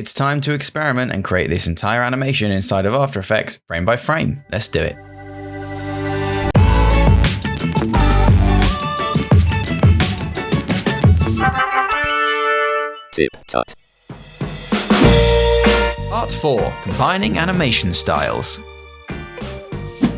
It's time to experiment and create this entire animation inside of After Effects frame by frame. Let's do it. TipTut. Part 4. Combining animation styles.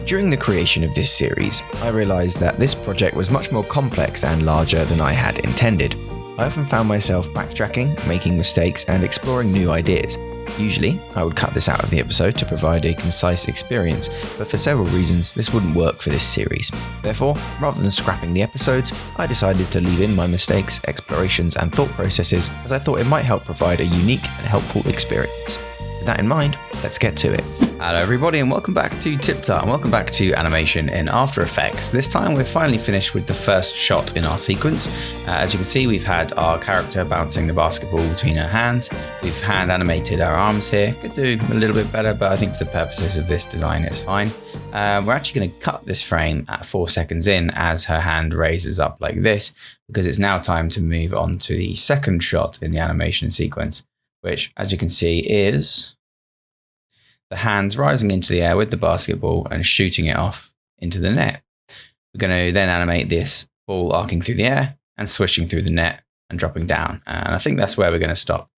During the creation of this series, I realised that this project was much more complex and larger than I had intended. I often found myself backtracking, making mistakes, and exploring new ideas. Usually, I would cut this out of the episode to provide a concise experience, but for several reasons, this wouldn't work for this series. Therefore, rather than scrapping the episodes, I decided to leave in my mistakes, explorations, and thought processes, as I thought it might help provide a unique and helpful experience. With that in mind, let's get to it. Hello everybody and welcome back to TipTut and welcome back to animation in After Effects. This time we're finally finished with the first shot in our sequence. As you can see, we've had our character bouncing the basketball between her hands. We've hand animated our arms here. Could do a little bit better, but I think for the purposes of this design it's fine. We're actually going to cut this frame at 4 seconds in as her hand raises up like this, because it's now time to move on to the second shot in the animation sequence, which, as you can see, is the hands rising into the air with the basketball and shooting it off into the net. We're going to then animate this ball arcing through the air and swishing through the net and dropping down. And I think that's where we're going to stop.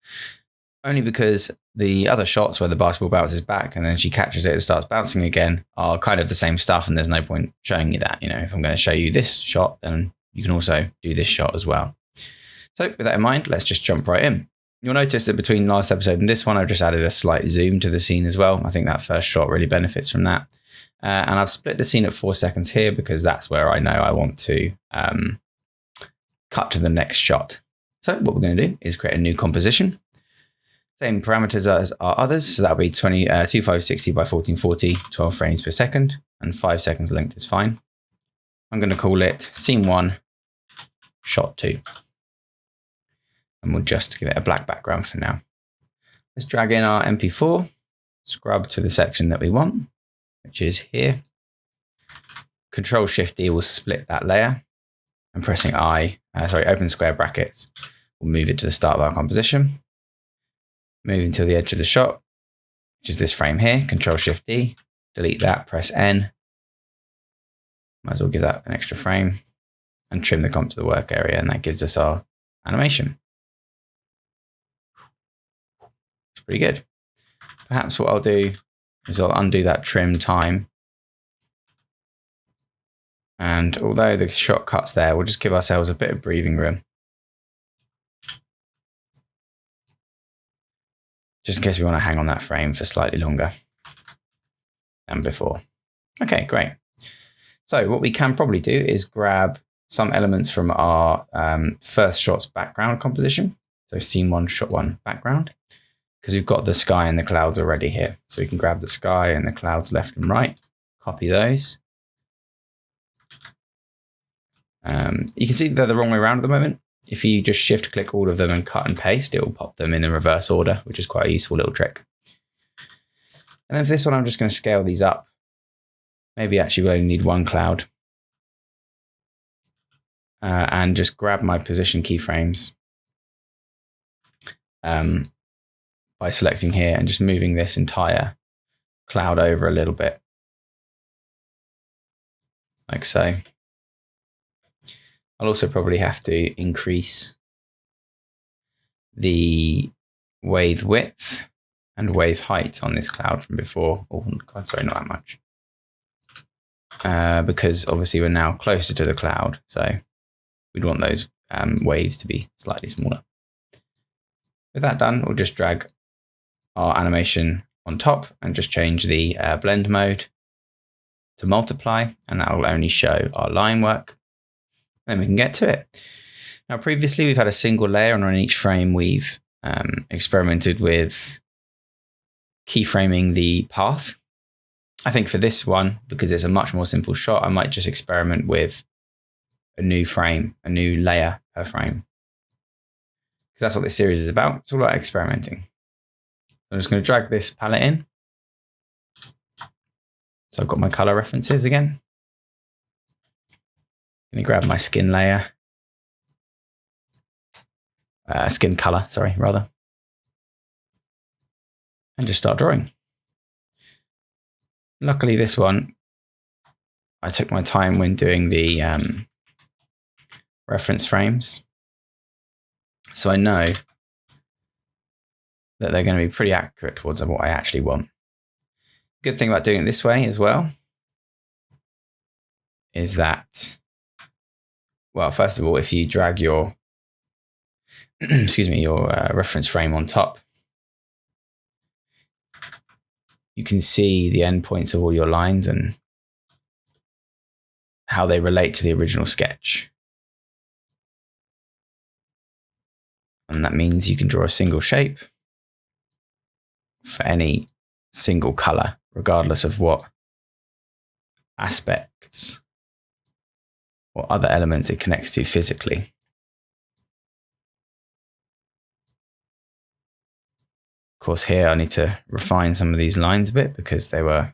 Only because the other shots where the basketball bounces back and then she catches it and starts bouncing again are kind of the same stuff, and there's no point showing you that. You know, if I'm going to show you this shot, then you can also do this shot as well. So with that in mind, let's just jump right in. You'll notice that between last episode and this one, I've just added a slight zoom to the scene as well. I think that first shot really benefits from that. And I've split the scene at 4 seconds here because that's where I know I want to cut to the next shot. So what we're going to do is create a new composition. Same parameters as our others. So that'll be 2560 by 1440, 12 frames per second, and 5 seconds length is fine. I'm going to call it scene 1, shot 2. And we'll just give it a black background for now. Let's drag in our MP4, scrub to the section that we want, which is here. Control-Shift-D will split that layer, and pressing open square brackets will move it to the start of our composition. Moving to the edge of the shot, which is this frame here, Control-Shift-D, delete that, press N. Might as well give that an extra frame, and trim the comp to the work area, and that gives us our animation. Pretty good. Perhaps what I'll do is I'll undo that trim time. And although the shot cuts there, we'll just give ourselves a bit of breathing room. Just in case we want to hang on that frame for slightly longer than before. Okay, great. So what we can probably do is grab some elements from our first shot's background composition. So scene 1, shot 1 background. Because we've got the sky and the clouds already here. So we can grab the sky and the clouds left and right, copy those. You can see they're the wrong way around at the moment. If you just shift click all of them and cut and paste, it will pop them in the reverse order, which is quite a useful little trick. And then for this one, I'm just going to scale these up. Maybe actually we only need one cloud. And just grab my position keyframes. By selecting here and just moving this entire cloud over a little bit, like so. I'll also probably have to increase the wave width and wave height on this cloud from before. Oh, God, sorry, not that much. Because obviously we're now closer to the cloud, so we'd want those waves to be slightly smaller. With that done, we'll just drag our animation on top and just change the blend mode to multiply, and that will only show our line work. Then we can get to it. Now previously we've had a single layer, and on each frame we've experimented with keyframing the path. I think for this one, because it's a much more simple shot, I might just experiment with a new frame, a new layer per frame. Because that's what this series is about. It's all about experimenting. I'm just going to drag this palette in. So I've got my color references again. I'm going to grab my skin layer. Skin color, sorry, rather. and just start drawing. Luckily, this one, I took my time when doing the reference frames. So I know that they're going to be pretty accurate towards what I actually want. Good thing about doing it this way as well is that, well, first of all, if you drag your your reference frame on top, you can see the endpoints of all your lines and how they relate to the original sketch. And that means you can draw a single shape for any single color, regardless of what aspects or other elements it connects to physically. Of course, here I need to refine some of these lines a bit because they were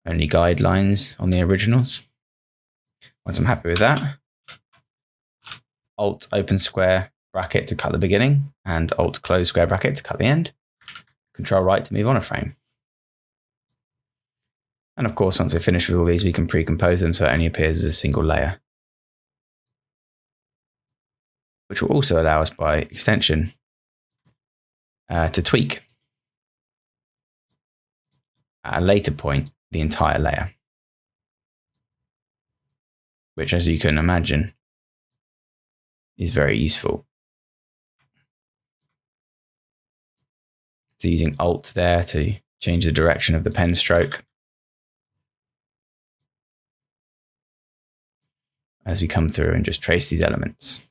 only guidelines on the originals. Once I'm happy with that, Alt open square bracket to cut the beginning and Alt close square bracket to cut the end. Control right to move on a frame. And of course, once we're finished with all these, we can pre-compose them so it only appears as a single layer, which will also allow us by extension to tweak at a later point the entire layer, which, as you can imagine, is very useful. So using Alt there to change the direction of the pen stroke as we come through and just trace these elements.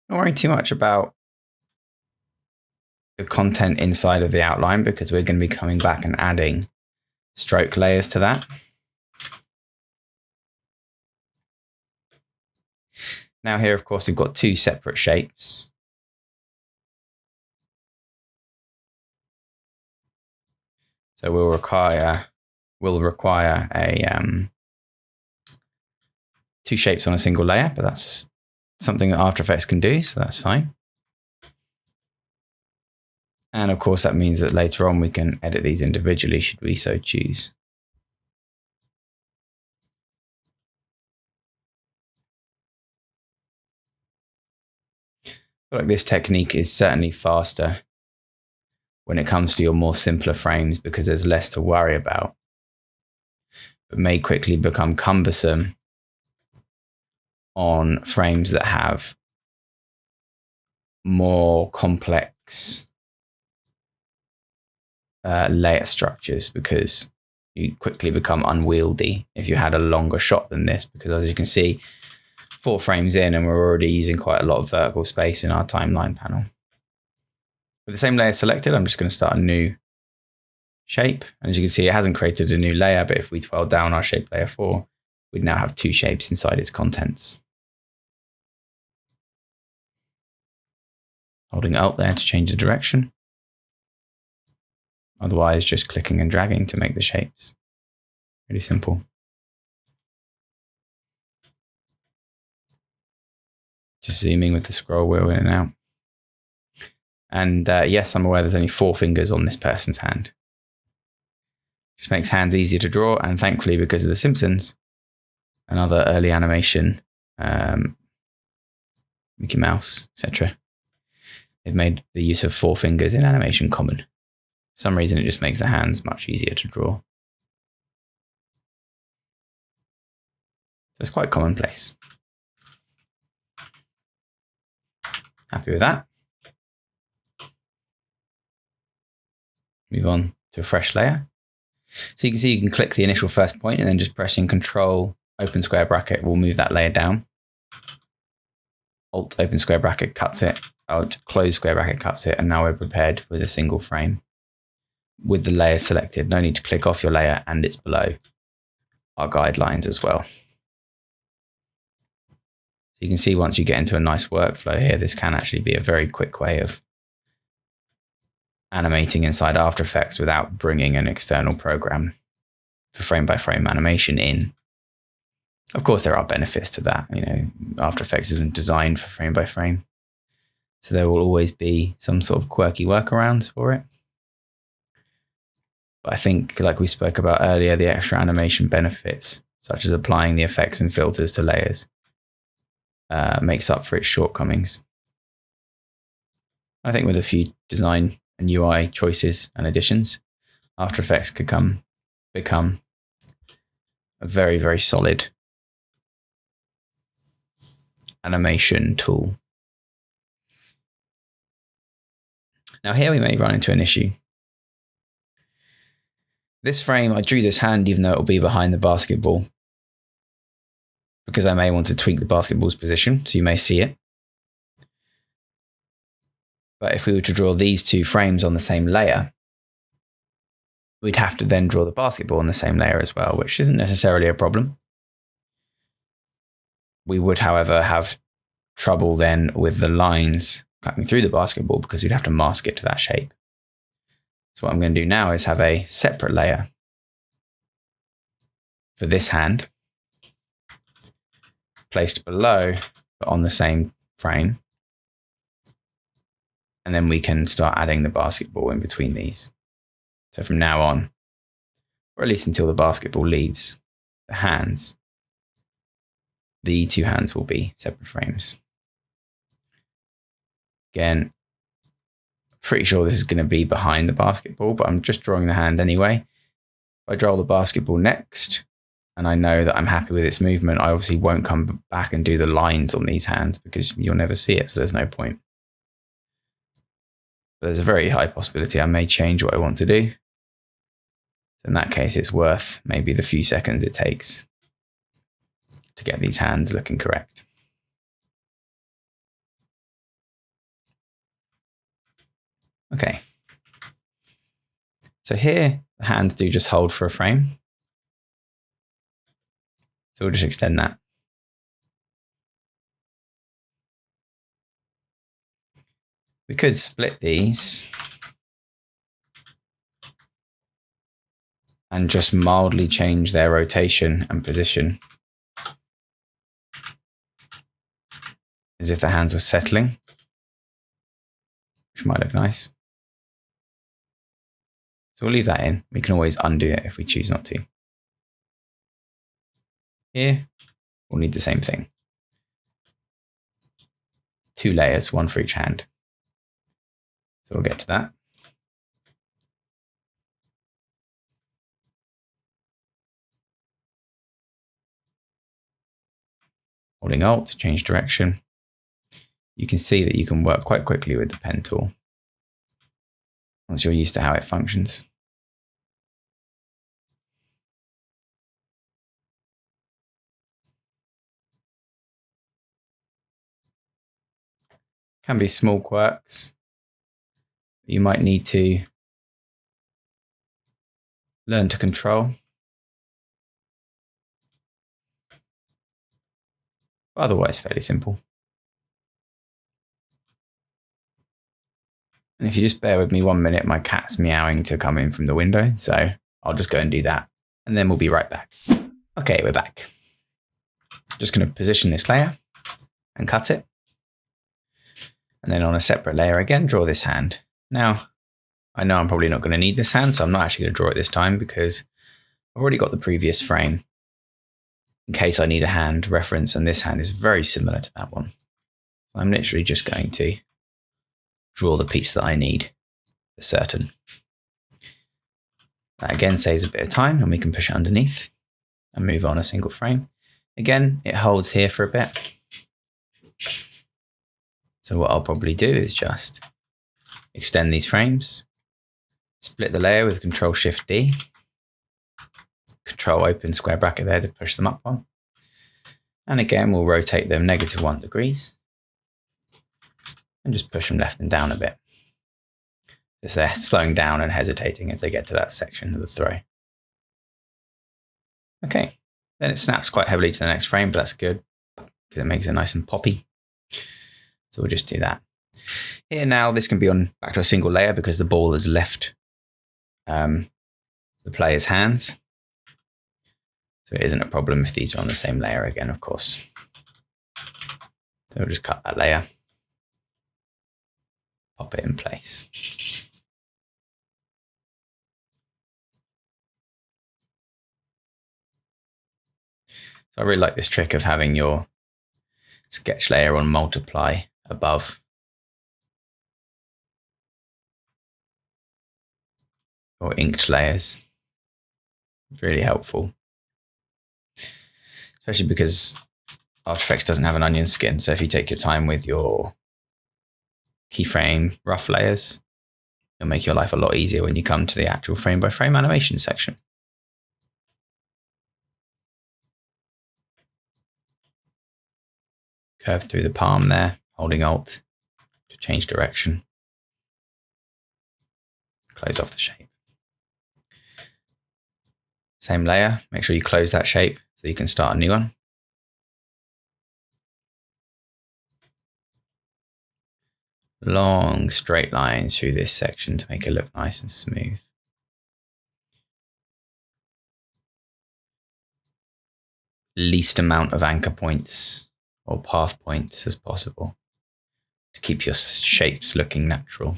Don't worry too much about the content inside of the outline because we're going to be coming back and adding stroke layers to that. Now here, of course, we've got two separate shapes. So we'll require a two shapes on a single layer, but that's something that After Effects can do, so that's fine. And of course, that means that later on we can edit these individually should we so choose. I feel like this technique is certainly faster when it comes to your more simpler frames because there's less to worry about, but may quickly become cumbersome on frames that have more complex layer structures because you quickly become unwieldy if you had a longer shot than this, because as you can see, 4 frames in and we're already using quite a lot of vertical space in our timeline panel. With the same layer selected, I'm just going to start a new shape. And as you can see, it hasn't created a new layer, but if we twirl down our shape layer 4, we'd now have 2 shapes inside its contents. Holding Alt there to change the direction. Otherwise, just clicking and dragging to make the shapes. Really simple. Just zooming with the scroll wheel in and out. And yes, I'm aware there's only 4 fingers on this person's hand. Just makes hands easier to draw, and thankfully, because of The Simpsons and other early animation, Mickey Mouse, etc., they've made the use of 4 fingers in animation common. For some reason, it just makes the hands much easier to draw. So it's quite commonplace. Happy with that. Move on to a fresh layer. So you can see you can click the initial first point and then just pressing Control open square bracket will move that layer down. Alt open square bracket cuts it. Alt close square bracket cuts it. And now we're prepared with a single frame with the layer selected. No need to click off your layer, and it's below our guidelines as well. So you can see once you get into a nice workflow here, this can actually be a very quick way of animating inside After Effects without bringing an external program for frame by frame animation in. Of course, there are benefits to that. You know, After Effects isn't designed for frame by frame, so there will always be some sort of quirky workarounds for it. But I think, like we spoke about earlier, the extra animation benefits, such as applying the effects and filters to layers, makes up for its shortcomings. I think with a few design and UI choices and additions, After Effects could become a very, very solid animation tool. Now here we may run into an issue. This frame, I drew this hand even though it will be behind the basketball, because I may want to tweak the basketball's position, so you may see it. But if we were to draw these two frames on the same layer, we'd have to then draw the basketball on the same layer as well, which isn't necessarily a problem. We would, however, have trouble then with the lines cutting through the basketball because we'd have to mask it to that shape. So what I'm going to do now is have a separate layer for this hand placed below but on the same frame. And then we can start adding the basketball in between these. So from now on, or at least until the basketball leaves the hands, the two hands will be separate frames. Again, pretty sure this is going to be behind the basketball, but I'm just drawing the hand anyway. If I draw the basketball next, and I know that I'm happy with its movement, I obviously won't come back and do the lines on these hands because you'll never see it, so there's no point. But there's a very high possibility I may change what I want to do. In that case, it's worth maybe the few seconds it takes to get these hands looking correct. Okay. So here, the hands do just hold for a frame. So we'll just extend that. We could split these and just mildly change their rotation and position as if the hands were settling, which might look nice. So we'll leave that in. We can always undo it if we choose not to. Here, we'll need the same thing. 2 layers, 1 for each hand. So we'll get to that. Holding Alt to change direction. You can see that you can work quite quickly with the pen tool once you're used to how it functions. Can be small quirks you might need to learn to control. Otherwise, fairly simple. And if you just bear with me 1 minute, my cat's meowing to come in from the window, so I'll just go and do that, and then we'll be right back. Okay, we're back. Just going to position this layer and cut it. And then on a separate layer again, draw this hand. Now, I know I'm probably not going to need this hand, so I'm not actually going to draw it this time because I've already got the previous frame in case I need a hand reference, and this hand is very similar to that one. So I'm literally just going to draw the piece that I need for certain. That again saves a bit of time, and we can push it underneath and move on a single frame. Again, it holds here for a bit. So what I'll probably do is just extend these frames, split the layer with Control-Shift-D, Control open square bracket there to push them up on. And again, we'll rotate them -1 degrees and just push them left and down a bit. As they're slowing down and hesitating as they get to that section of the throw. Okay, then it snaps quite heavily to the next frame, but that's good because it makes it nice and poppy. So we'll just do that. Here now, this can be on back to a single layer because the ball has left the player's hands. So it isn't a problem if these are on the same layer again, of course. So we'll just cut that layer, pop it in place. So I really like this trick of having your sketch layer on multiply above or inked layers. It's really helpful, especially because After Effects doesn't have an onion skin. So if you take your time with your keyframe rough layers, it'll make your life a lot easier when you come to the actual frame by frame animation section. Curve through the palm there, holding Alt to change direction. Close off the shape. Same layer, make sure you close that shape so you can start a new one. Long straight lines through this section to make it look nice and smooth. Least amount of anchor points or path points as possible to keep your shapes looking natural.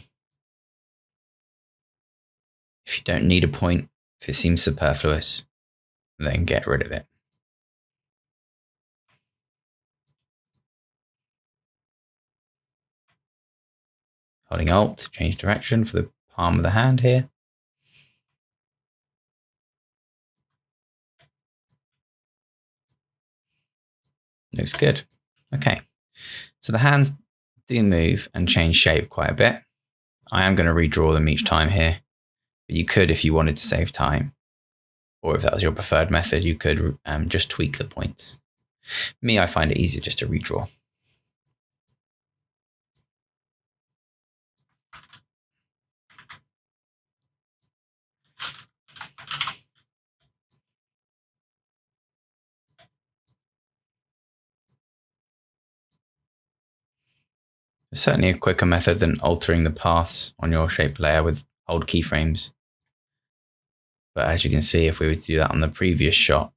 If you don't need a point, if it seems superfluous, then get rid of it. Holding Alt to change direction for the palm of the hand here. Looks good. Okay, so the hands do move and change shape quite a bit. I am going to redraw them each time here, but you could, if you wanted to save time, or if that was your preferred method, you could just tweak the points. Me, I find it easier just to redraw. It's certainly a quicker method than altering the paths on your shape layer with old keyframes. But as you can see, if we were to do that on the previous shot,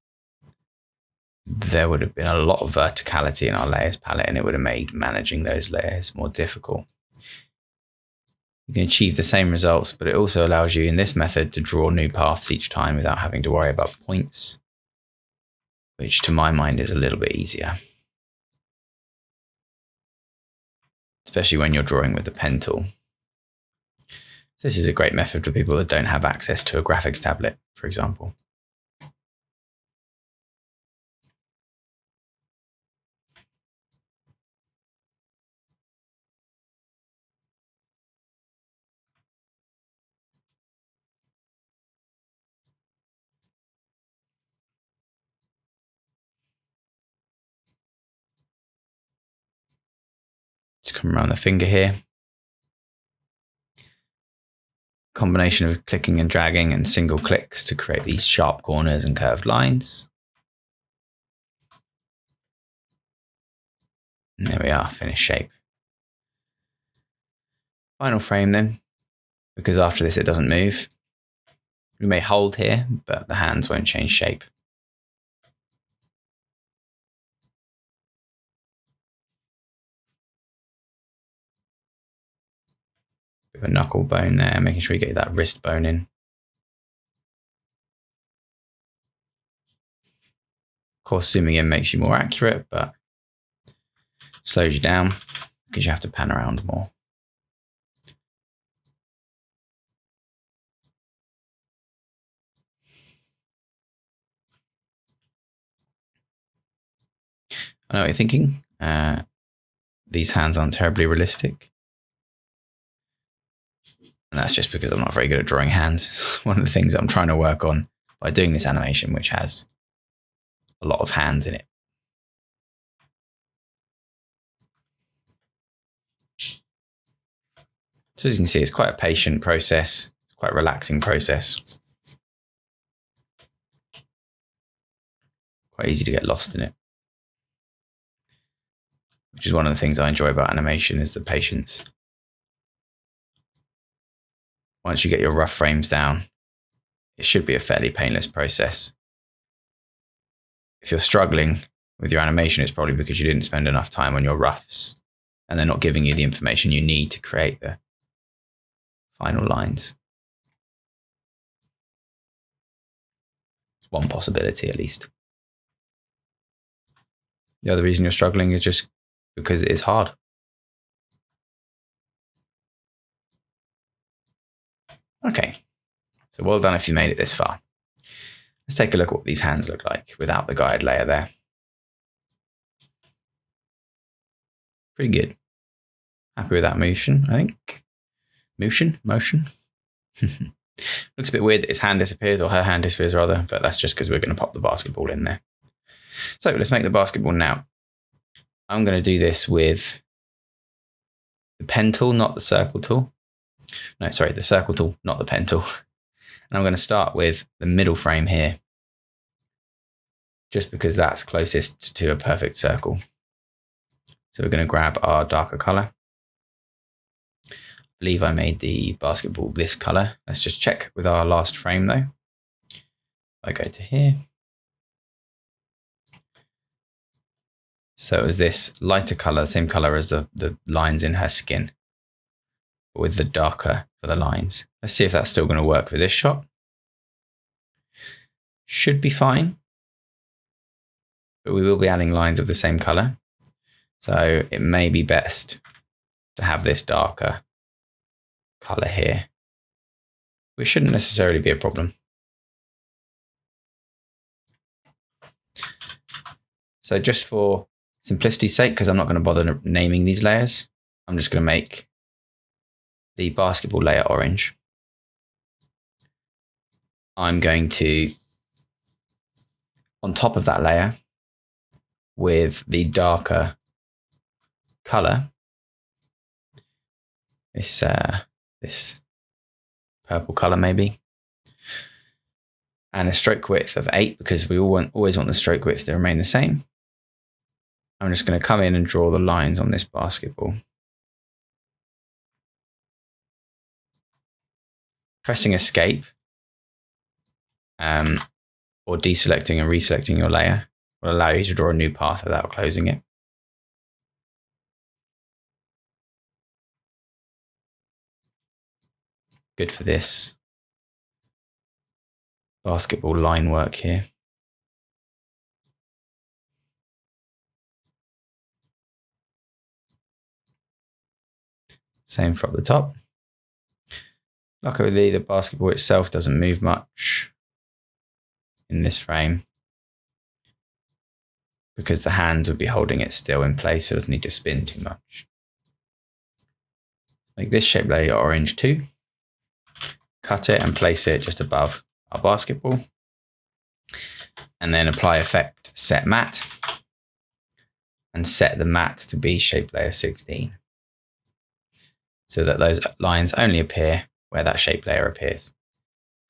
there would have been a lot of verticality in our layers palette, and it would have made managing those layers more difficult. You can achieve the same results, but it also allows you in this method to draw new paths each time without having to worry about points, which to my mind is a little bit easier. Especially when you're drawing with the pen tool. This is a great method for people that don't have access to a graphics tablet, for example. Just come around the finger here. Combination of clicking and dragging and single clicks to create these sharp corners and curved lines. And there we are, finished shape. Final frame then, because after this it doesn't move. We may hold here, but the hands won't change shape. Bit of a knuckle bone there, making sure you get that wrist bone in. Of course, zooming in makes you more accurate, but slows you down because you have to pan around more. I know what you're thinking. These hands aren't terribly realistic. And that's just because I'm not very good at drawing hands. One of the things I'm trying to work on by doing this animation, which has a lot of hands in it. So as you can see, it's quite a patient process. It's quite a relaxing process. Quite easy to get lost in it. Which is one of the things I enjoy about animation is the patience. Once you get your rough frames down, it should be a fairly painless process. if you're struggling with your animation, it's probably because you didn't spend enough time on your roughs and they're not giving you the information you need to create the final lines. One possibility, at least. The other reason you're struggling is just because it is hard. Okay, so well done if you made it this far. Let's take a look at what these hands look like without the guide layer there. Pretty good. Happy with that motion, I think. Motion? Looks a bit weird that his hand disappears, or her hand disappears rather, but that's just because we're going to pop the basketball in there. So let's make the basketball now. I'm going to do this with the pen tool, not the circle tool. No, sorry, the circle tool, not the pen tool. And I'm going to start with the middle frame here, just because that's closest to a perfect circle. So we're going to grab our darker color. I believe I made the basketball this color. Let's just check with our last frame though. I go to here. So it was this lighter color, the same color as the lines in her skin, but with the darker for the lines. Let's see if that's still going to work for this shot. Should be fine, but we will be adding lines of the same color. So it may be best to have this darker color here, which shouldn't necessarily be a problem. So just for simplicity's sake, because I'm not going to bother naming these layers, I'm just going to make the basketball layer orange. I'm going to, on top of that layer, with the darker color, this purple color maybe, and a stroke width of 8, because we always want the stroke width to remain the same. I'm just going to come in and draw the lines on this basketball. Pressing escape or deselecting and reselecting your layer will allow you to draw a new path without closing it. Good for this basketball line work here. Same for up the top. Luckily, the basketball itself doesn't move much in this frame because the hands would be holding it still in place, so it doesn't need to spin too much. Make this shape layer orange too. Cut it and place it just above our basketball. And then apply effect set matte and set the matte to be shape layer 16, so that those lines only appear where that shape layer appears.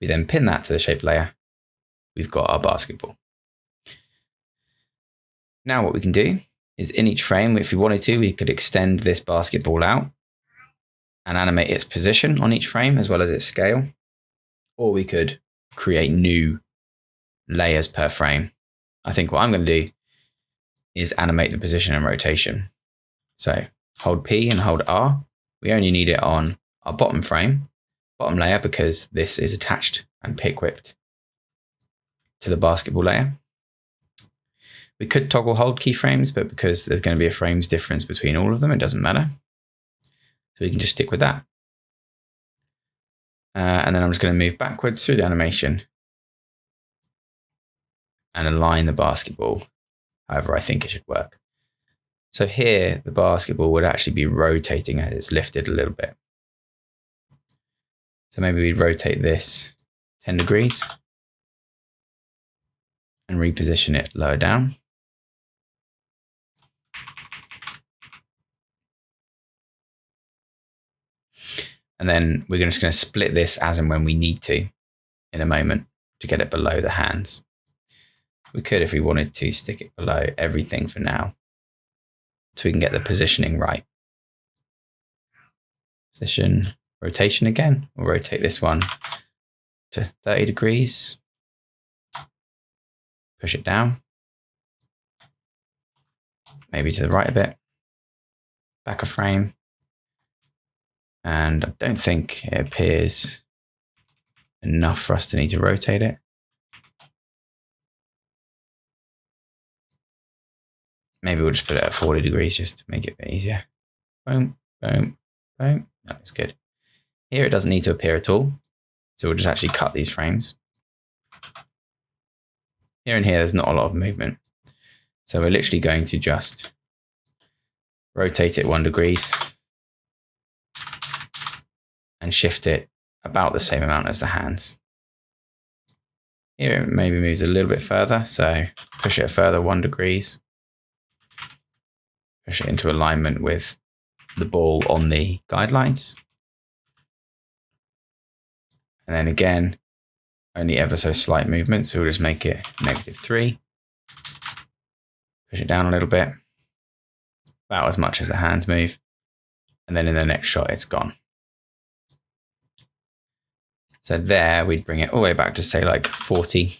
We then pin that to the shape layer. We've got our basketball. Now what we can do is in each frame, if we wanted to, we could extend this basketball out and animate its position on each frame as well as its scale. Or we could create new layers per frame. I think what I'm going to do is animate the position and rotation. So hold P and hold R. We only need it on our bottom frame, bottom layer, because this is attached and pick whipped to the basketball layer. We could toggle hold keyframes, but because there's going to be a frames difference between all of them, it doesn't matter. So we can just stick with that. And then I'm just going to move backwards through the animation and align the basketball however I think it should work. So here, the basketball would actually be rotating as it's lifted a little bit. So maybe we'd rotate this 10 degrees and reposition it lower down. And then we're just going to split this as and when we need to in a moment to get it below the hands. We could, if we wanted to, stick it below everything for now, so we can get the positioning right. Position, rotation again. We'll rotate this one to 30 degrees. Push it down. maybe to the right a bit, back a frame. And I don't think it appears enough for us to need to rotate it. Maybe we'll just put it at 40 degrees just to make it a bit easier. Boom, boom, boom. That's good. Here it doesn't need to appear at all. So we'll just actually cut these frames. Here and here, there's not a lot of movement. So we're literally going to just rotate it 1 degree and shift it about the same amount as the hands. Here it maybe moves a little bit further. So push it further 1 degree. Push it into alignment with the ball on the guidelines. And then again, only ever so slight movement. So we'll just make it -3. Push it down a little bit, about as much as the hands move. And then in the next shot, it's gone. So there, we'd bring it all the way back to say like 40.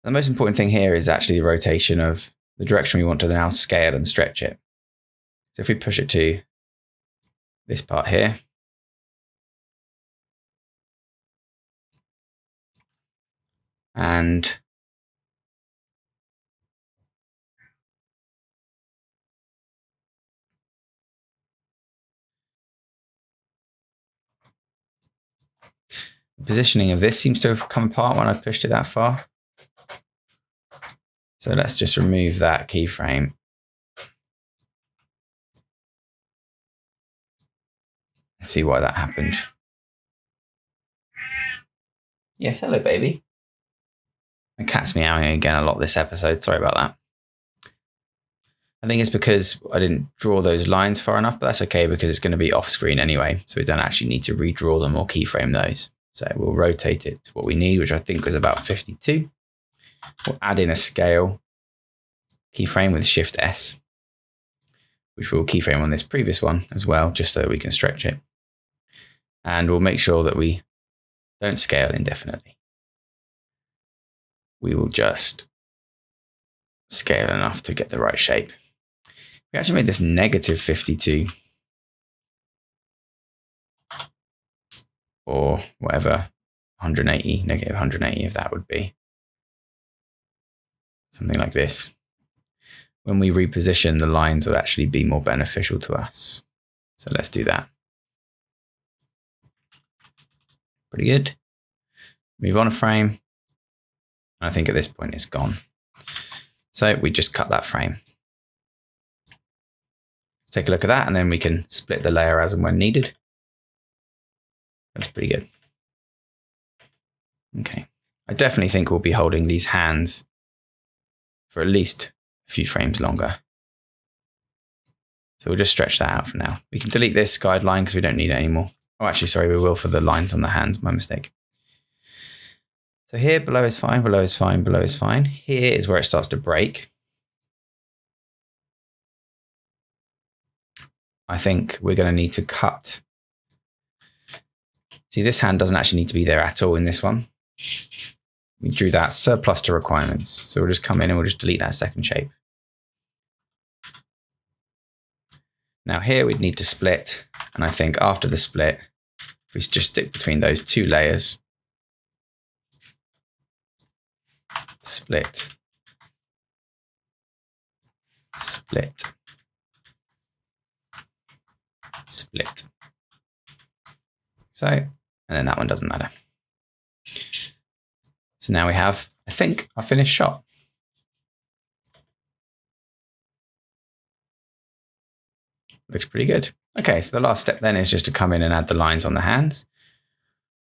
The most important thing here is actually the rotation of the direction we want to now scale and stretch it. So if we push it to this part here, and the positioning of this seems to have come apart when I pushed it that far. So let's just remove that keyframe. See why that happened. Yes, hello, baby. The cat's meowing again a lot this episode. Sorry about that. I think it's because I didn't draw those lines far enough, but that's okay because it's going to be off screen anyway. So we don't actually need to redraw them or keyframe those. So we'll rotate it to what we need, which I think was about 52. We'll add in a scale keyframe with Shift S, which we'll keyframe on this previous one as well, just so that we can stretch it. And we'll make sure that we don't scale indefinitely. We will just scale enough to get the right shape. We actually made this -52 or whatever, 180, -180 if that would be. Something like this. When we reposition, the lines would actually be more beneficial to us. So let's do that. Pretty good. Move on a frame. I think at this point it's gone. So we just cut that frame. Let's take a look at that, and then we can split the layer as and when needed. That's pretty good. Okay. I definitely think we'll be holding these hands for at least a few frames longer. So we'll just stretch that out for now. We can delete this guideline because we don't need it anymore. Oh, actually, sorry, we will for the lines on the hands. My mistake. So here, below is fine, below is fine, below is fine. Here is where it starts to break. I think we're going to need to cut. See, this hand doesn't actually need to be there at all in this one. We drew that surplus to requirements. So we'll just come in and we'll just delete that second shape. Now here we'd need to split. And I think after the split, if we just stick between those two layers, split, split, split. So, and then that one doesn't matter. So now we have, I think, our finished shot. Looks pretty good. Okay, so the last step then is just to come in and add the lines on the hands,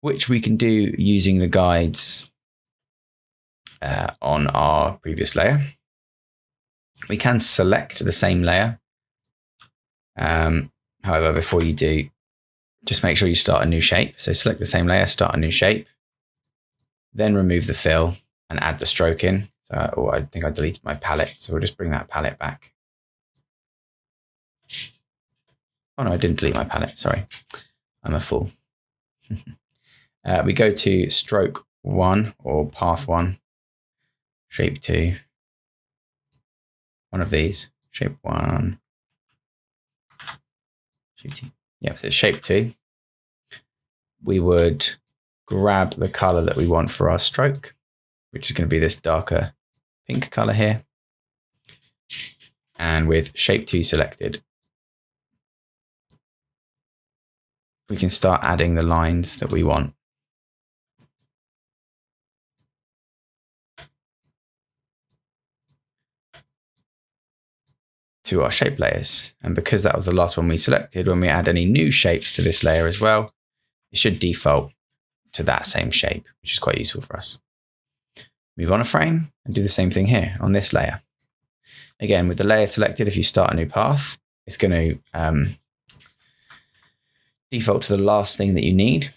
which we can do using the guides on our previous layer. We can select the same layer. However, before you do, just make sure you start a new shape. So select the same layer, start a new shape, then remove the fill and add the stroke in. Oh, I think I deleted my palette. So we'll just bring that palette back. Oh no, I didn't delete my palette. Sorry, I'm a fool. We go to stroke 1 or path 1, shape 2. one of these, shape 1, shape 2. Yeah, so it's shape 2. We would grab the color that we want for our stroke, which is going to be this darker pink color here. And with shape 2 selected, we can start adding the lines that we want. To our shape layers. And because that was the last one we selected, when we add any new shapes to this layer as well, it should default to that same shape, which is quite useful for us. Move on a frame and do the same thing here on this layer. Again, with the layer selected, if you start a new path, it's going to default to the last thing that you need.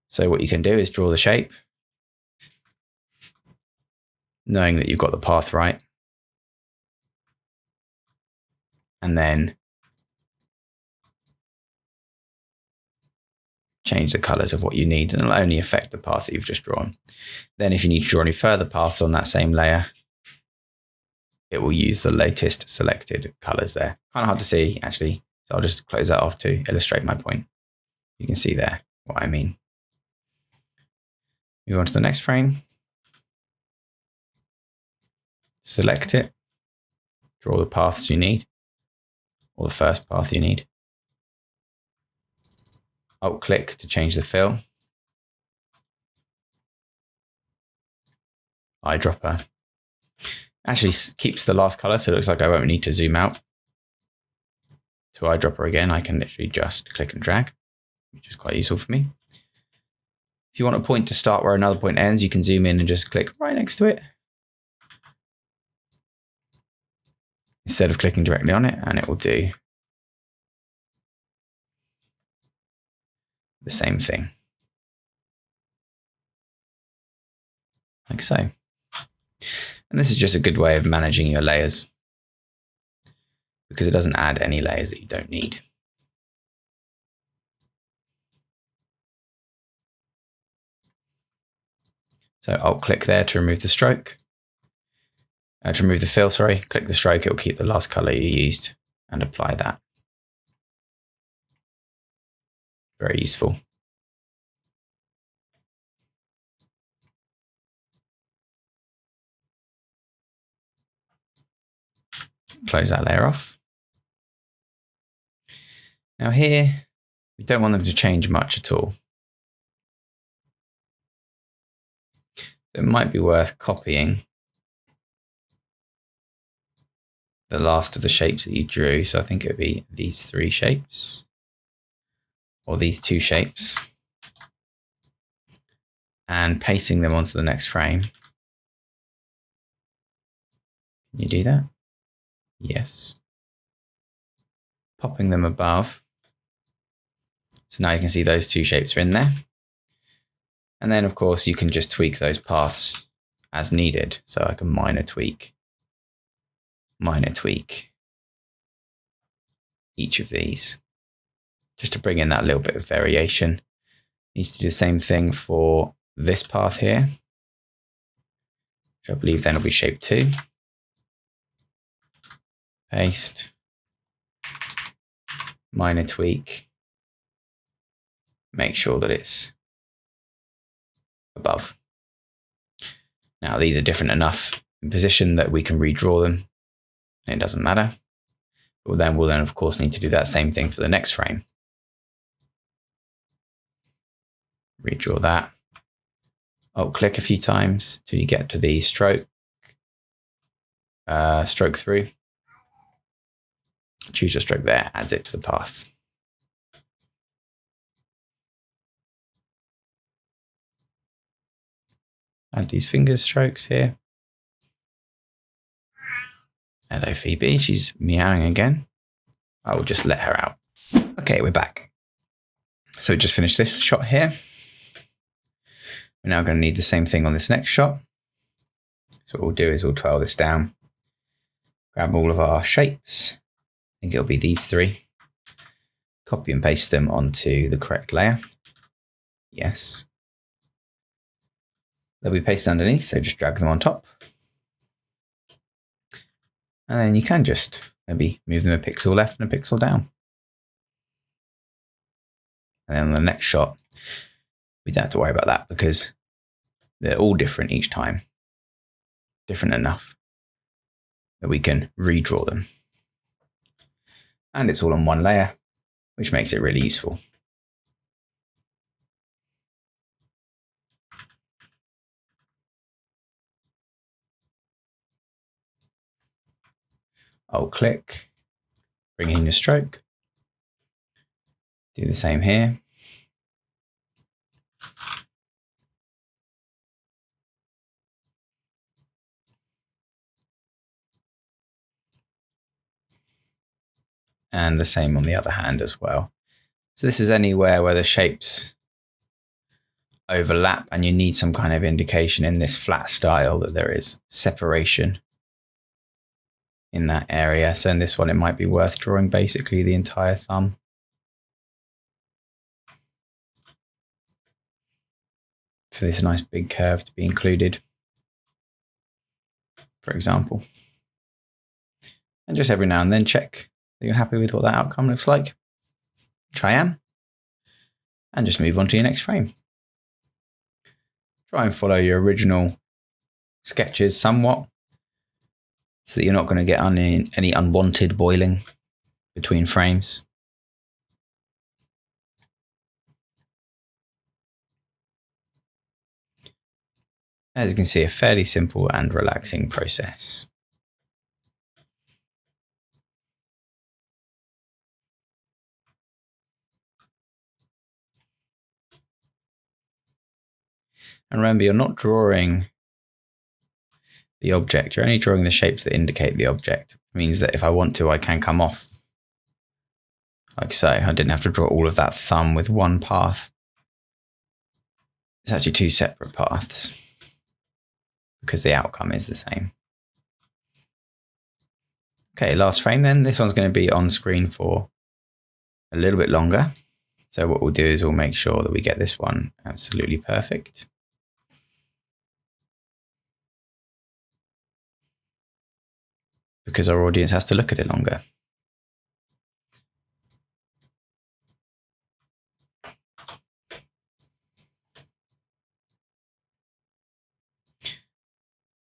So what you can do is draw the shape, knowing that you've got the path right. And then change the colors of what you need, and it'll only affect the path that you've just drawn. Then if you need to draw any further paths on that same layer, it will use the latest selected colors there. Kind of hard to see, actually. So I'll just close that off to illustrate my point. You can see there what I mean. Move on to the next frame. Select it. Draw the paths you need, or the first path you need. Alt-click to change the fill. Eyedropper. Actually keeps the last color, so it looks like I won't need to zoom out. To eyedropper again, I can literally just click and drag, which is quite useful for me. If you want a point to start where another point ends, you can zoom in and just click right next to it, instead of clicking directly on it, and it will do the same thing. Like so. And this is just a good way of managing your layers, because it doesn't add any layers that you don't need. So Alt-click there to remove the stroke. To remove the fill, sorry. Click the stroke, it will keep the last color you used, and apply that. Very useful. Close that layer off. Now here, we don't want them to change much at all. It might be worth copying the last of the shapes that you drew. So I think it would be these 3 shapes, or these 2 shapes, and pasting them onto the next frame. Can you do that? Yes. Popping them above. So now you can see those 2 shapes are in there. And then of course you can just tweak those paths as needed. So I can minor tweak each of these, just to bring in that little bit of variation. Need to do the same thing for this path here, which I believe then will be shape 2. Paste, minor tweak, make sure that it's above. Now these are different enough in position that we can redraw them. It doesn't matter. But then we'll of course need to do that same thing for the next frame. Redraw that. Alt-click a few times till you get to the stroke through. Choose your stroke there, adds it to the path. Add these finger strokes here. Hello Phoebe, she's meowing again. I will just let her out. Okay, we're back. So we just finished this shot here. We're now going to need the same thing on this next shot. So what we'll do is we'll twirl this down, grab all of our shapes. I think it'll be these 3. Copy and paste them onto the correct layer. Yes. They'll be pasted underneath, so just drag them on top. And then you can just maybe move them a pixel left and a pixel down. And then on the next shot, we don't have to worry about that because they're all different each time. Different enough that we can redraw them. And it's all on one layer, which makes it really useful. I'll click, bring in your stroke. Do the same here. And the same on the other hand as well. So this is anywhere where the shapes overlap and you need some kind of indication in this flat style that there is separation in that area. So in this one, it might be worth drawing basically the entire thumb. For this nice big curve to be included, for example. And just every now and then check that you're happy with what that outcome looks like, which I am. And just move on to your next frame. Try and follow your original sketches somewhat, so that you're not going to get any unwanted boiling between frames. As you can see, a fairly simple and relaxing process. And remember, you're not drawing the object, you're only drawing the shapes that indicate the object. It means that if I want to, I can come off like so. I didn't have to draw all of that thumb with one path. It's actually two separate paths because the outcome is the same. Okay, last frame then. This one's going to be on screen for a little bit longer. So what we'll do is we'll make sure that we get this one absolutely perfect. Because our audience has to look at it longer.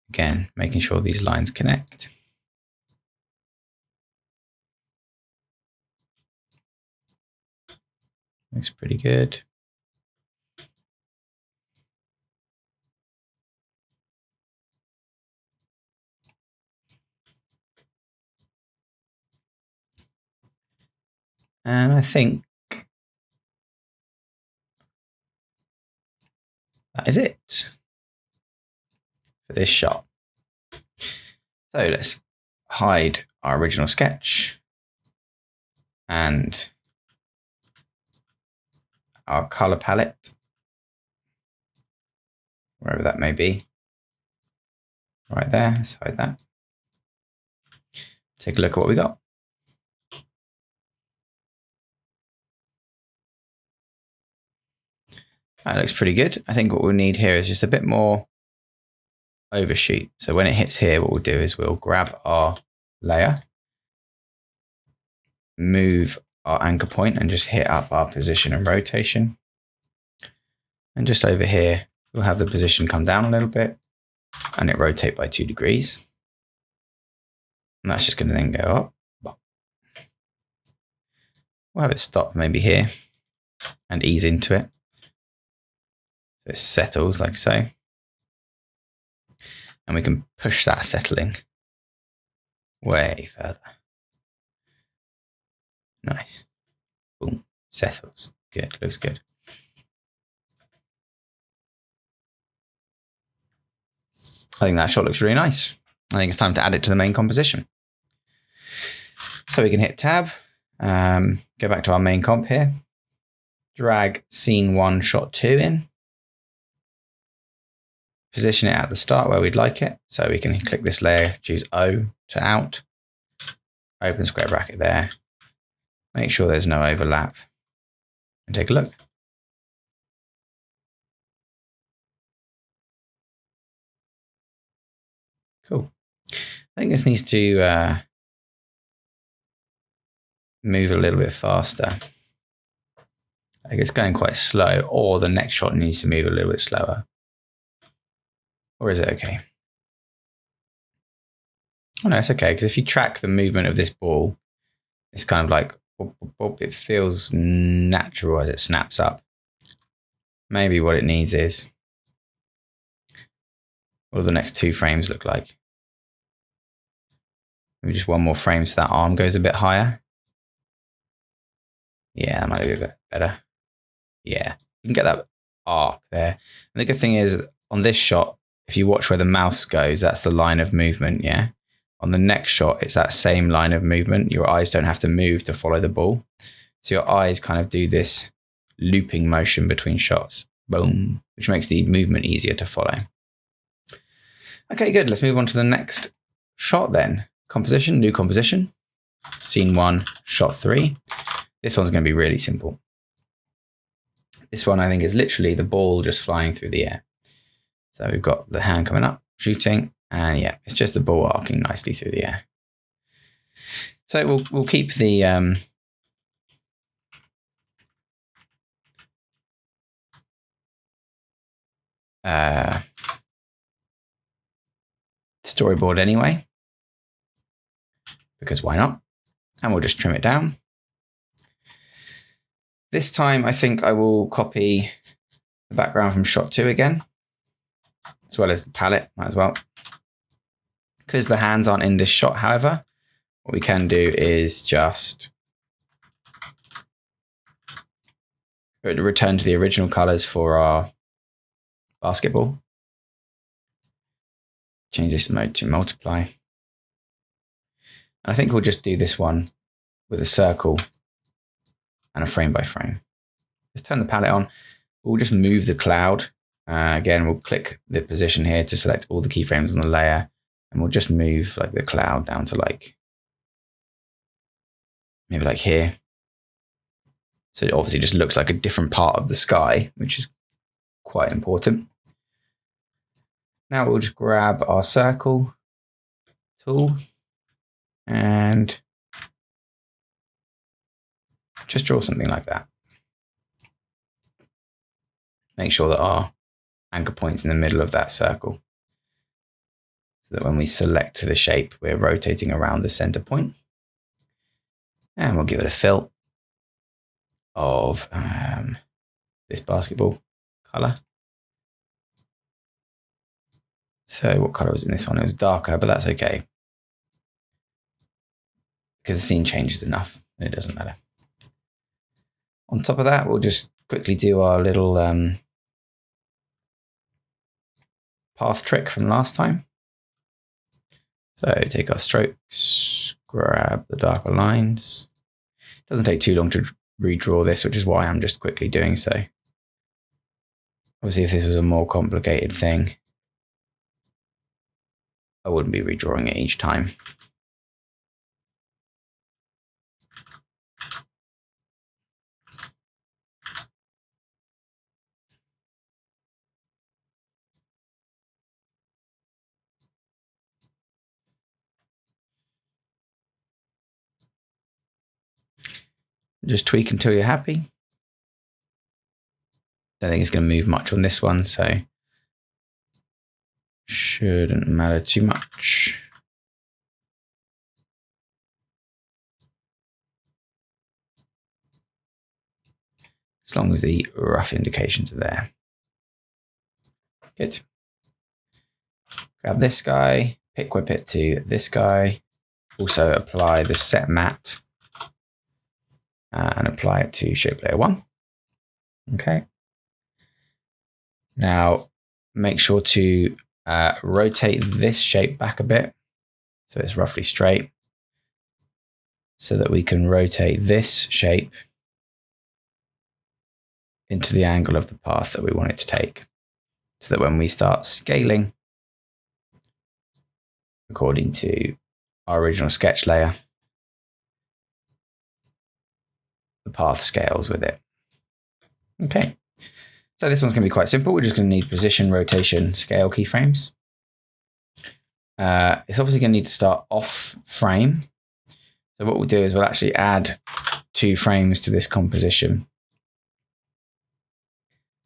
Again, making sure these lines connect. Looks pretty good. And I think that is it for this shot. So let's hide our original sketch and our color palette, wherever that may be. Right there, let's hide that. Take a look at what we got. That looks pretty good. I think what we'll need here is just a bit more overshoot. So when it hits here, what we'll do is we'll grab our layer, move our anchor point and just hit up our position and rotation. And just over here, we'll have the position come down a little bit and it rotate by 2 degrees. And that's just going to then go up. We'll have it stop maybe here and ease into it. So it settles like so. And we can push that settling way further. Nice. Boom. Settles. Good. Looks good. I think that shot looks really nice. I think it's time to add it to the main composition. So we can hit tab, go back to our main comp here, drag scene 1, shot 2 in, position it at the start where we'd like it. So we can click this layer, choose O to out, open square bracket there, make sure there's no overlap, and take a look. Cool. I think this needs to move a little bit faster. Like it's going quite slow, or the next shot needs to move a little bit slower. Or is it okay? Oh no, it's okay, because if you track the movement of this ball, it's kind of like, it feels natural as it snaps up. Maybe what it needs is, what do the next 2 frames look like? Maybe just one more frame so that arm goes a bit higher. Yeah, that might be a bit better. Yeah, you can get that arc there. And the good thing is, on this shot, if you watch where the mouse goes, that's the line of movement, yeah? On the next shot, it's that same line of movement. Your eyes don't have to move to follow the ball. So your eyes kind of do this looping motion between shots. Boom, which makes the movement easier to follow. Okay, good. Let's move on to the next shot then. Composition, new composition. Scene 1, shot 3. This one's going to be really simple. This one, I think, is literally the ball just flying through the air. So we've got the hand coming up, shooting, and yeah, it's just the ball arcing nicely through the air. So we'll keep the storyboard anyway, because why not? And we'll just trim it down. This time, I think I will copy the background from shot 2 again, as well as the palette, might as well. Because the hands aren't in this shot, however, what we can do is just return to the original colors for our basketball. Change this mode to multiply. And I think we'll just do this one with a circle and a frame by frame. Just turn the palette on. We'll just move the cloud. Again, we'll click the position here to select all the keyframes on the layer. And we'll just move like the cloud down to like, maybe like here. So it obviously just looks like a different part of the sky, which is quite important. Now we'll just grab our circle tool and just draw something like that. Make sure that our anchor point's in the middle of that circle, so that when we select the shape, we're rotating around the center point. And we'll give it a fill of this basketball color. So what color was in this one? It was darker, but that's okay, because the scene changes enough. It doesn't matter. On top of that, we'll just quickly do our little path trick from last time. So take our strokes, grab the darker lines. It doesn't take too long to redraw this, which is why I'm just quickly doing so. Obviously, if this was a more complicated thing, I wouldn't be redrawing it each time. Just tweak until you're happy. Don't think it's going to move much on this one, so shouldn't matter too much. As long as the rough indications are there. Good. Grab this guy, pick whip it to this guy. Also apply the set matte and apply it to shape layer 1. Okay. Now make sure to rotate this shape back a bit so it's roughly straight, so that we can rotate this shape into the angle of the path that we want it to take, so that when we start scaling according to our original sketch layer, the path scales with it. Okay, so this one's going to be quite simple. We're just going to need position, rotation, scale keyframes. It's obviously going to need to start off frame. So what we'll do is we'll actually add 2 frames to this composition.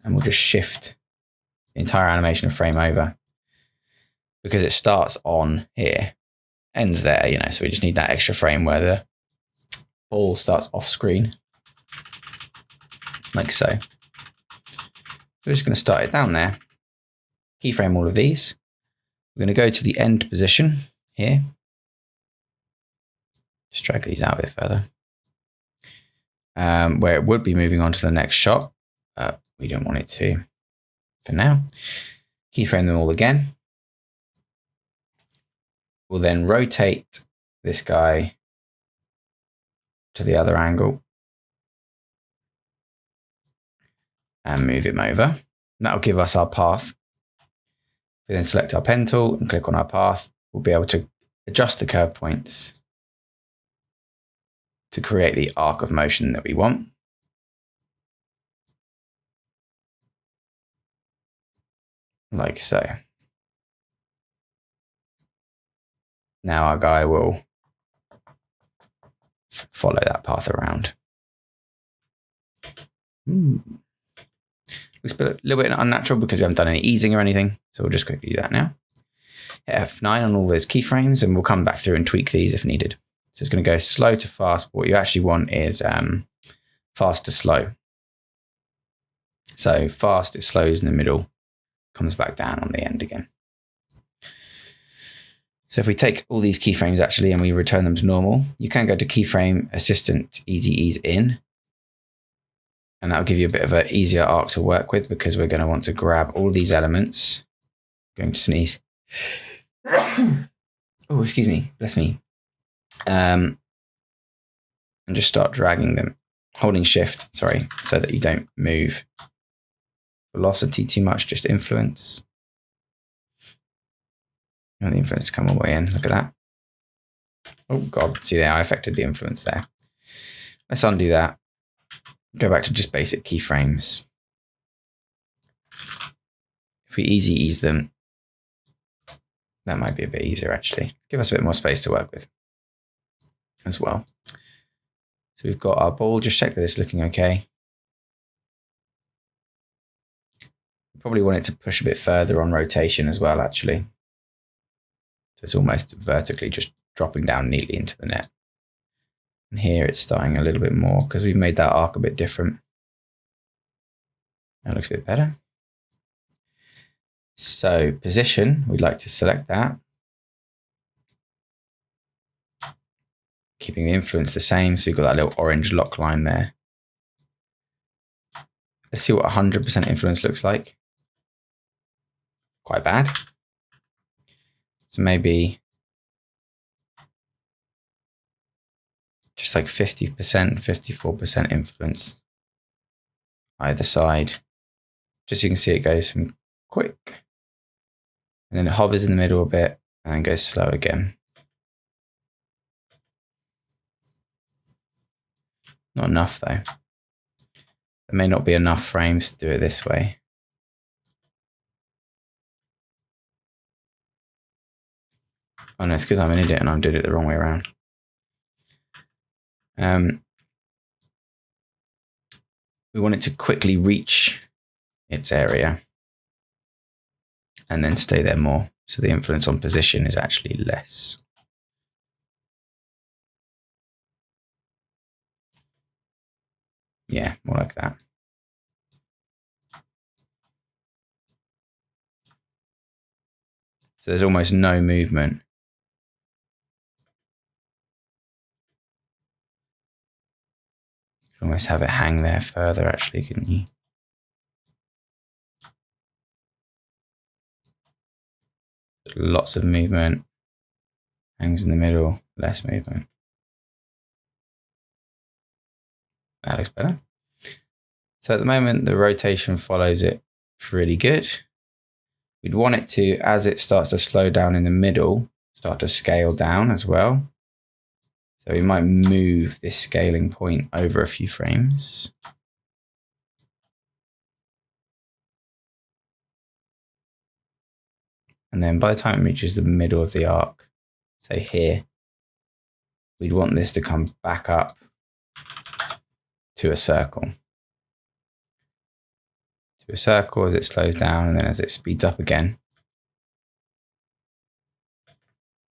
And we'll just shift the entire animation of frame over. Because it starts on here, ends there, you know, so we just need that extra frame where the ball starts off screen. Like so. We're just going to start it down there. Keyframe all of these. We're going to go to the end position here. Just drag these out a bit further. Where it would be moving on to the next shot. We don't want it to for now. Keyframe them all again. We'll then rotate this guy to the other angle and move him over. That'll give us our path. We then select our pen tool and click on our path. We'll be able to adjust the curve points to create the arc of motion that we want. Like so. Now our guy will follow that path around. Looks a little bit unnatural because we haven't done any easing or anything. So we'll just quickly do that now. Hit F9 on all those keyframes and we'll come back through and tweak these if needed. So it's going to go slow to fast. But what you actually want is fast to slow. So fast, it slows in the middle, comes back down on the end again. So if we take all these keyframes actually and we return them to normal, you can go to keyframe assistant easy ease in. And that'll give you a bit of an easier arc to work with because we're going to want to grab all these elements. I'm going to sneeze. Oh, excuse me. Bless me. And just start dragging them, holding shift, sorry, so that you don't move velocity too much, just influence. You want the influence to come all the way in. Look at that. Oh, God. See there, I affected the influence there. Let's undo that. Go back to just basic keyframes. If we easy ease them, that might be a bit easier actually. Give us a bit more space to work with as well. So we've got our ball. Just check that it's looking okay. Probably want it to push a bit further on rotation as well, actually. So it's almost vertically just dropping down neatly into the net. And here it's starting a little bit more because we've made that arc a bit different. That looks a bit better. So position, we'd like to select that. Keeping the influence the same. So you've got that little orange lock line there. Let's see what 100% influence looks like. Quite bad. So maybe just like 50%, 54% influence either side. Just so you can see it goes from quick and then it hovers in the middle a bit and then goes slow again. Not enough though. There may not be enough frames to do it this way. Oh no, it's because I'm an idiot and I'm doing it the wrong way around. We want it to quickly reach its area and then stay there more. So the influence on position is actually less. Yeah, more like that. So there's almost no movement. You can almost have it hang there further actually, couldn't you? Lots of movement. Hangs in the middle, less movement. That looks better. So at the moment, the rotation follows it really good. We'd want it to, as it starts to slow down in the middle, start to scale down as well. So we might move this scaling point over a few frames. And then by the time it reaches the middle of the arc, say here, we'd want this to come back up to a circle. To a circle as it slows down and then as it speeds up again.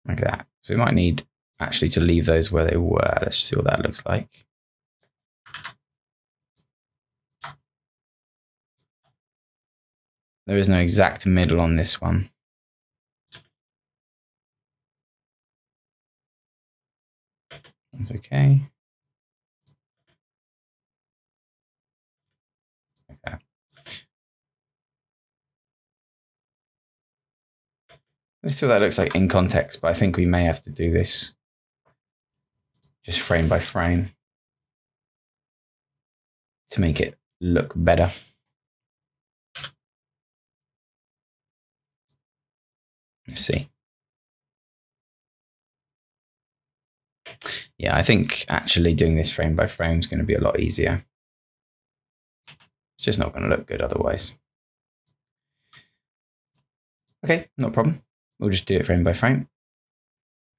Like that. So we might need actually to leave those where they were. Let's see what that looks like. There is no exact middle on this one. It's okay. Okay. Let's see what that looks like in context, but I think we may have to do this just frame by frame to make it look better. Let's see. Yeah, I think actually doing this frame by frame is going to be a lot easier. It's just not going to look good otherwise. Okay, no problem. We'll just do it frame by frame.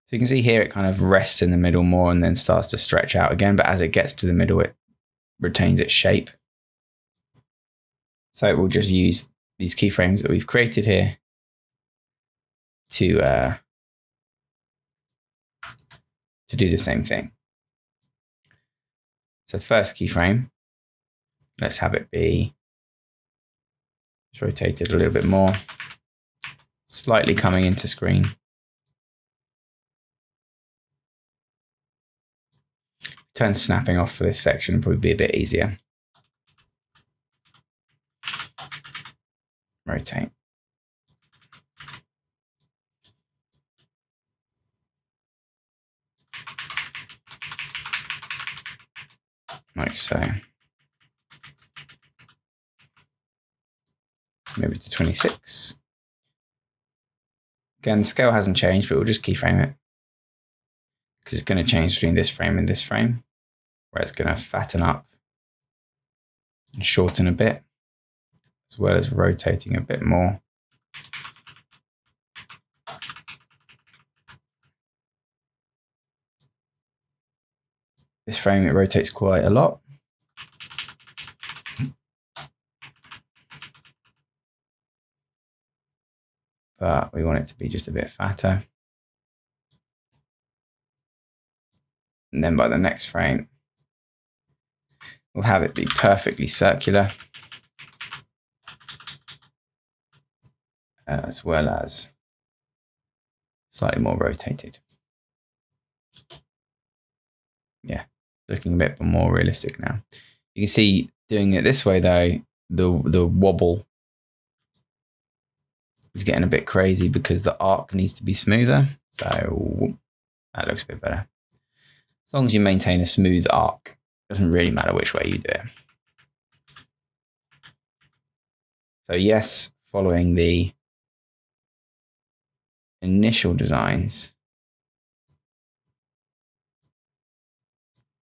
So you can see here it kind of rests in the middle more and then starts to stretch out again, but as it gets to the middle, it retains its shape. So we'll just use these keyframes that we've created here to do the same thing. So first keyframe, let's have it be just rotated a little bit more, slightly coming into screen. Turn snapping off for this section would probably be a bit easier. Rotate. Like so. Move it to 26. Again, the scale hasn't changed, but we'll just keyframe it because it's going to change between this frame and this frame, where it's going to fatten up and shorten a bit, as well as rotating a bit more. This frame, it rotates quite a lot. But we want it to be just a bit fatter. And then by the next frame, we'll have it be perfectly circular, as well as slightly more rotated. Yeah, looking a bit more realistic now. You can see doing it this way though, the wobble is getting a bit crazy because the arc needs to be smoother. So that looks a bit better. As long as you maintain a smooth arc, it doesn't really matter which way you do it. So yes, following the initial designs,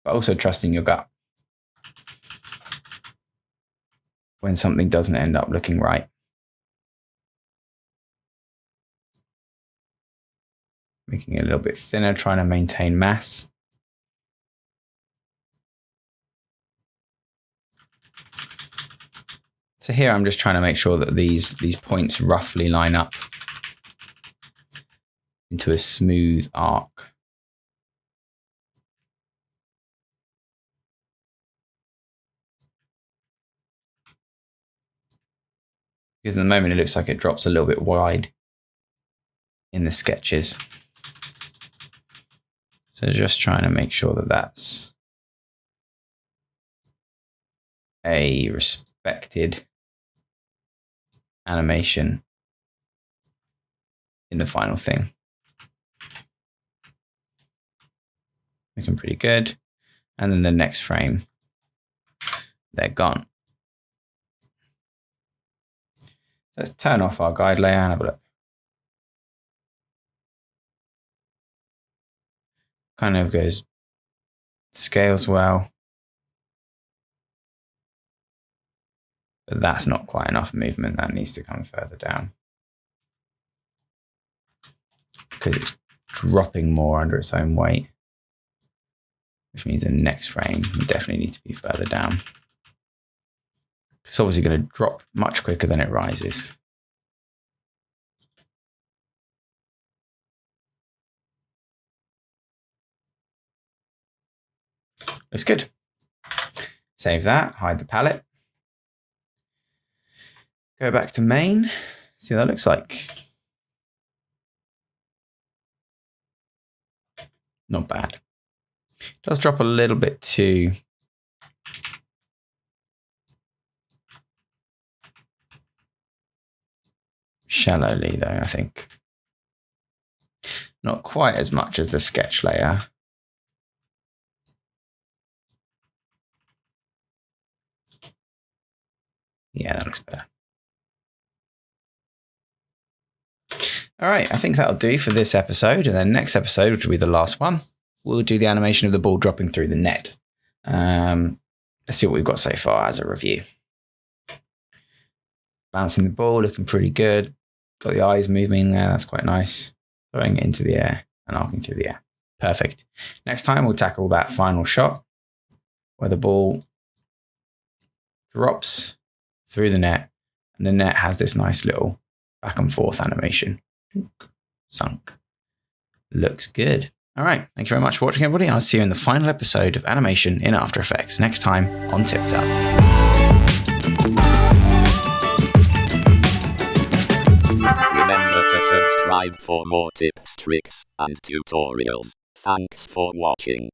but also trusting your gut when something doesn't end up looking right. Making it a little bit thinner, trying to maintain mass. So here I'm just trying to make sure that these points roughly line up into a smooth arc. Because at the moment it looks like it drops a little bit wide in the sketches. So just trying to make sure that that's a respected animation in the final thing. Looking pretty good. And then the next frame, they're gone. Let's turn off our guide layer and have a look. Kind of goes, scales well. But that's not quite enough movement. That needs to come further down. because it's dropping more under its own weight, which means the next frame will definitely need to be further down. It's obviously going to drop much quicker than it rises. Looks good. Save that, hide the palette. Go back to main, see what that looks like. Not bad. Does drop a little bit too shallowly though, I think. Not quite as much as the sketch layer. Yeah, that looks better. All right, I think that'll do for this episode. And then next episode, which will be the last one, we'll do the animation of the ball dropping through the net. Let's see what we've got so far as a review. Bouncing the ball, looking pretty good. Got the eyes moving there, that's quite nice. Throwing it into the air and arcing through the air. Perfect. Next time we'll tackle that final shot where the ball drops through the net and the net has this nice little back and forth animation. Sunk. Looks good. All right. Thank you very much for watching, everybody. I'll see you in the final episode of animation in After Effects next time on TipTut. Remember to subscribe for more tips, tricks, and tutorials. Thanks for watching.